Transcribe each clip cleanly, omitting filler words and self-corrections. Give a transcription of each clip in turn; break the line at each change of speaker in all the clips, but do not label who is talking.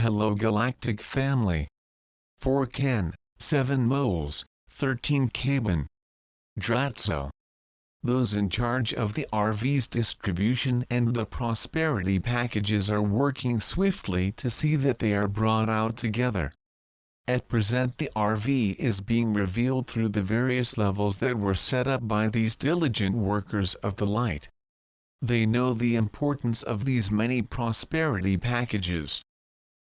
hello Galactic family. 4 Ken, 7 moles, 13 Cabin. Dratso. Those in charge of the RV's distribution and the prosperity packages are working swiftly to see that they are brought out together. At present the RV is being revealed through the various levels that were set up by these diligent workers of the light. They know the importance of these many prosperity packages.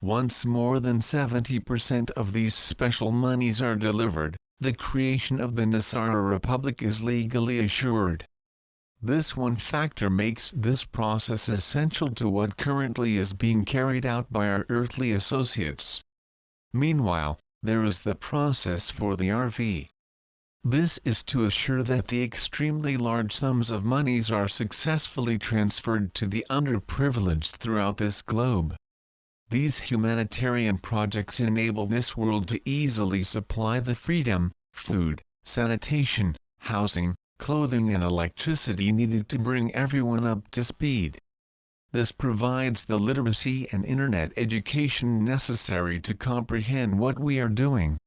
Once more than 70% of these special monies are delivered, the creation of the NESARA Republic is legally assured. This one factor makes this process essential to what currently is being carried out by our earthly associates. Meanwhile, there is the process for the RV. This is to assure that the extremely large sums of monies are successfully transferred to the underprivileged throughout this globe. These humanitarian projects enable this world to easily supply the freedom, food, sanitation, housing, clothing and electricity needed to bring everyone up to speed. This provides the literacy and internet education necessary to comprehend what we are doing.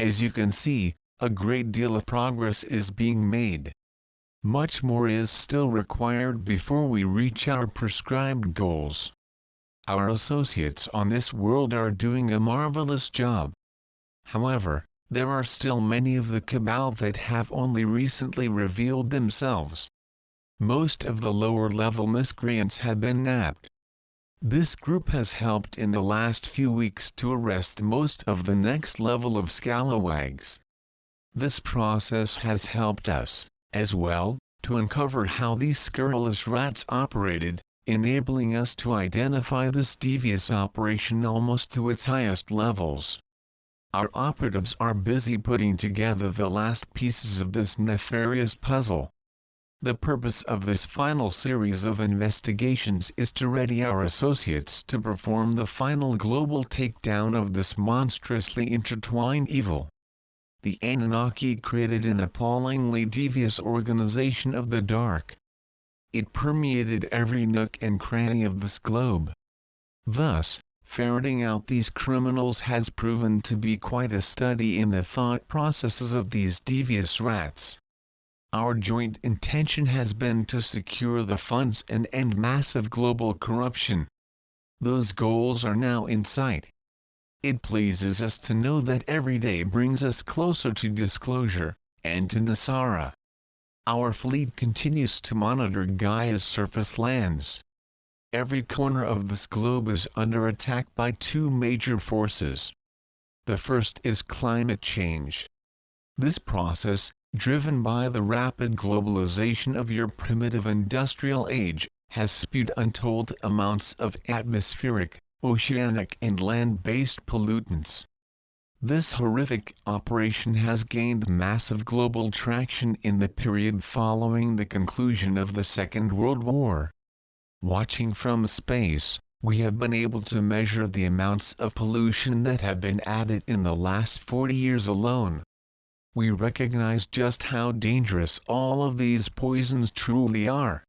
As you can see, a great deal of progress is being made. Much more is still required before we reach our prescribed goals. Our associates on this world are doing a marvelous job. However, there are still many of the cabal that have only recently revealed themselves. Most of the lower-level miscreants have been nabbed. This group has helped in the last few weeks to arrest most of the next level of scalawags. This process has helped us, as well, to uncover how these scurrilous rats operated, enabling us to identify this devious operation almost to its highest levels. Our operatives are busy putting together the last pieces of this nefarious puzzle. The purpose of this final series of investigations is to ready our associates to perform the final global takedown of this monstrously intertwined evil. The Anunnaki created an appallingly devious organization of the dark. It permeated every nook and cranny of this globe. Thus, ferreting out these criminals has proven to be quite a study in the thought processes of these devious rats. Our joint intention has been to secure the funds and end massive global corruption. Those goals are now in sight. It pleases us to know that every day brings us closer to disclosure, and to NESARA. Our fleet continues to monitor Gaia's surface lands. Every corner of this globe is under attack by two major forces. The first is climate change. This process, driven by the rapid globalization of your primitive industrial age, has spewed untold amounts of atmospheric, oceanic and land-based pollutants. This horrific operation has gained massive global traction in the period following the conclusion of the Second World War. Watching from space, we have been able to measure the amounts of pollution that have been added in the last 40 years alone. We recognize just how dangerous all of these poisons truly are.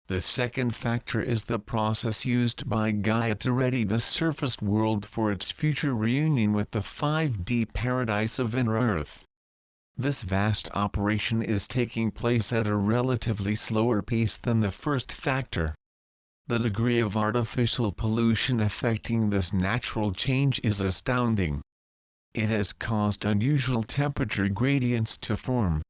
The second factor is the process used by Gaia to ready the surface world for its future reunion with the 5D paradise of inner Earth. This vast operation is taking place at a relatively slower pace than the first factor. The degree of artificial pollution affecting this natural change is astounding. It has caused unusual temperature gradients to form.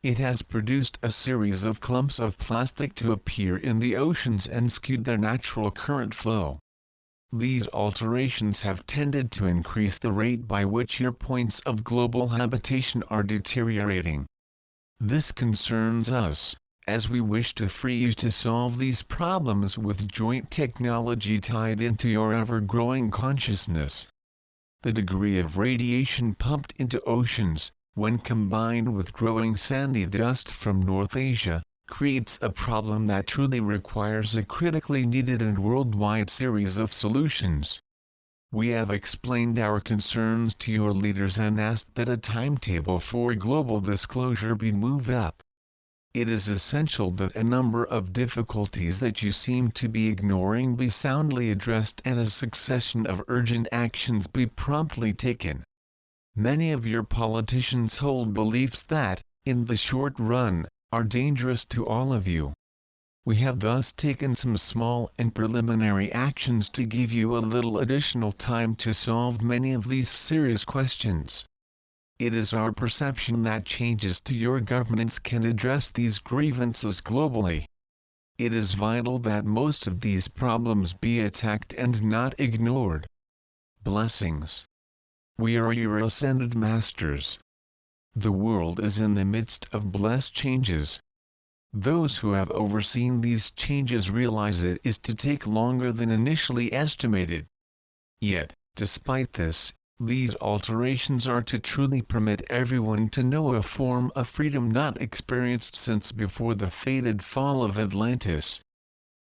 It has produced a series of clumps of plastic to appear in the oceans and skewed their natural current flow. These alterations have tended to increase the rate by which your points of global habitation are deteriorating. This concerns us, as we wish to free you to solve these problems with joint technology tied into your ever-growing consciousness. The degree of radiation pumped into oceans, when combined with growing sandy dust from North Asia, creates a problem that truly requires a critically needed and worldwide series of solutions. We have explained our concerns to your leaders and asked that a timetable for global disclosure be moved up. It is essential that a number of difficulties that you seem to be ignoring be soundly addressed and a succession of urgent actions be promptly taken. Many of your politicians hold beliefs that, in the short run, are dangerous to all of you. We have thus taken some small and preliminary actions to give you a little additional time to solve many of these serious questions. It is our perception that changes to your governments can address these grievances globally. It is vital that most of these problems be attacked and not ignored. Blessings. We are your ascended masters. The world is in the midst of blessed changes. Those who have overseen these changes realize it is to take longer than initially estimated. Yet, despite this, these alterations are to truly permit everyone to know a form of freedom not experienced since before the fated fall of Atlantis.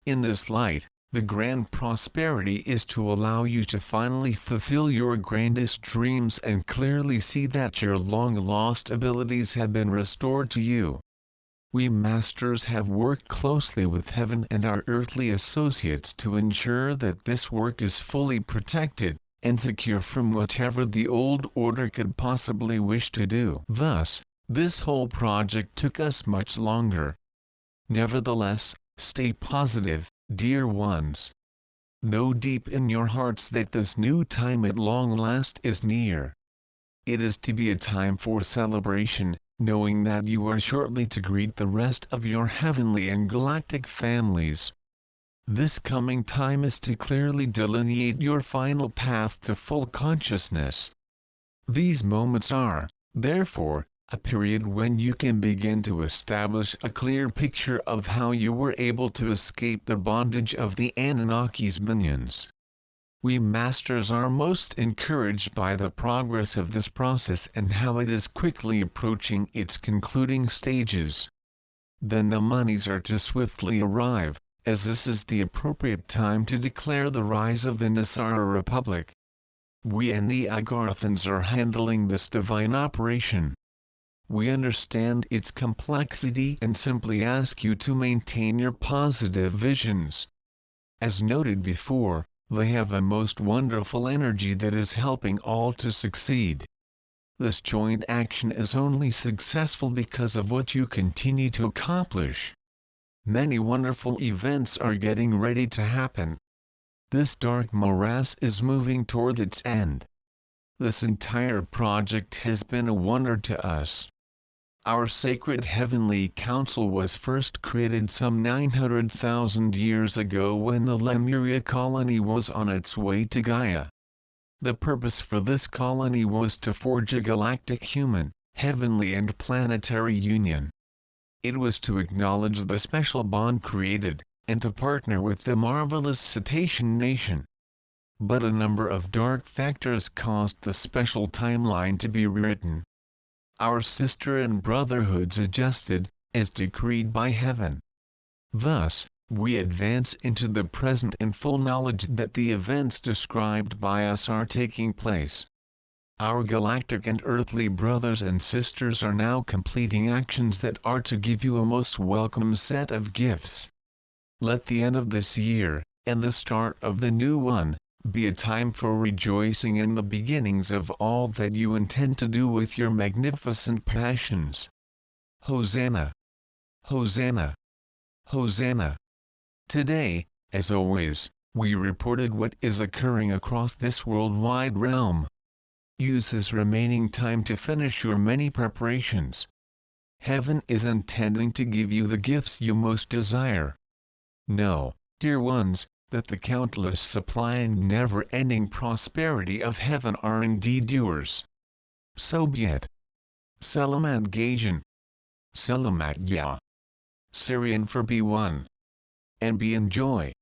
In this light, the grand prosperity is to allow you to finally fulfill your grandest dreams and clearly see that your long-lost abilities have been restored to you. We masters have worked closely with heaven and our earthly associates to ensure that this work is fully protected and secure from whatever the old order could possibly wish to do. Thus, this whole project took us much longer. Nevertheless, stay positive, dear ones. Know deep in your hearts that this new time at long last is near. It is to be a time for celebration, knowing that you are shortly to greet the rest of your heavenly and galactic families. This coming time is to clearly delineate your final path to full consciousness. These moments are, therefore, a period when you can begin to establish a clear picture of how you were able to escape the bondage of the Anunnaki's minions. We masters are most encouraged by the progress of this process and how it is quickly approaching its concluding stages. Then the monies are to swiftly arrive, as this is the appropriate time to declare the rise of the NESARA Republic. We and the AGHARTIANS are handling this divine operation. We understand its complexity and simply ask you to maintain your positive visions. As noted before, they have a most wonderful energy that is helping all to succeed. This joint action is only successful because of what you continue to accomplish. Many wonderful events are getting ready to happen. This dark morass is moving toward its end. This entire project has been a wonder to us. Our sacred heavenly council was first created some 900,000 years ago when the Lemuria colony was on its way to Gaia. The purpose for this colony was to forge a galactic human, heavenly and planetary union. It was to acknowledge the special bond created, and to partner with the marvelous cetacean nation. But a number of dark factors caused the special timeline to be rewritten. Our sister and brotherhoods adjusted, as decreed by heaven. Thus, we advance into the present in full knowledge that the events described by us are taking place. Our galactic and earthly brothers and sisters are now completing actions that are to give you a most welcome set of gifts. Let the end of this year, and the start of the new one, be a time for rejoicing in the beginnings of all that you intend to do with your magnificent passions. Hosanna! Hosanna! Hosanna! Today, as always, we reported what is occurring across this worldwide realm. Use this remaining time to finish your many preparations. Heaven is intending to give you the gifts you most desire. Know, dear ones, that the countless supply and never-ending prosperity of heaven are indeed yours. So be it. Selamat Gajan. Selamat Ya. SIRIAN for B1. And be enjoy.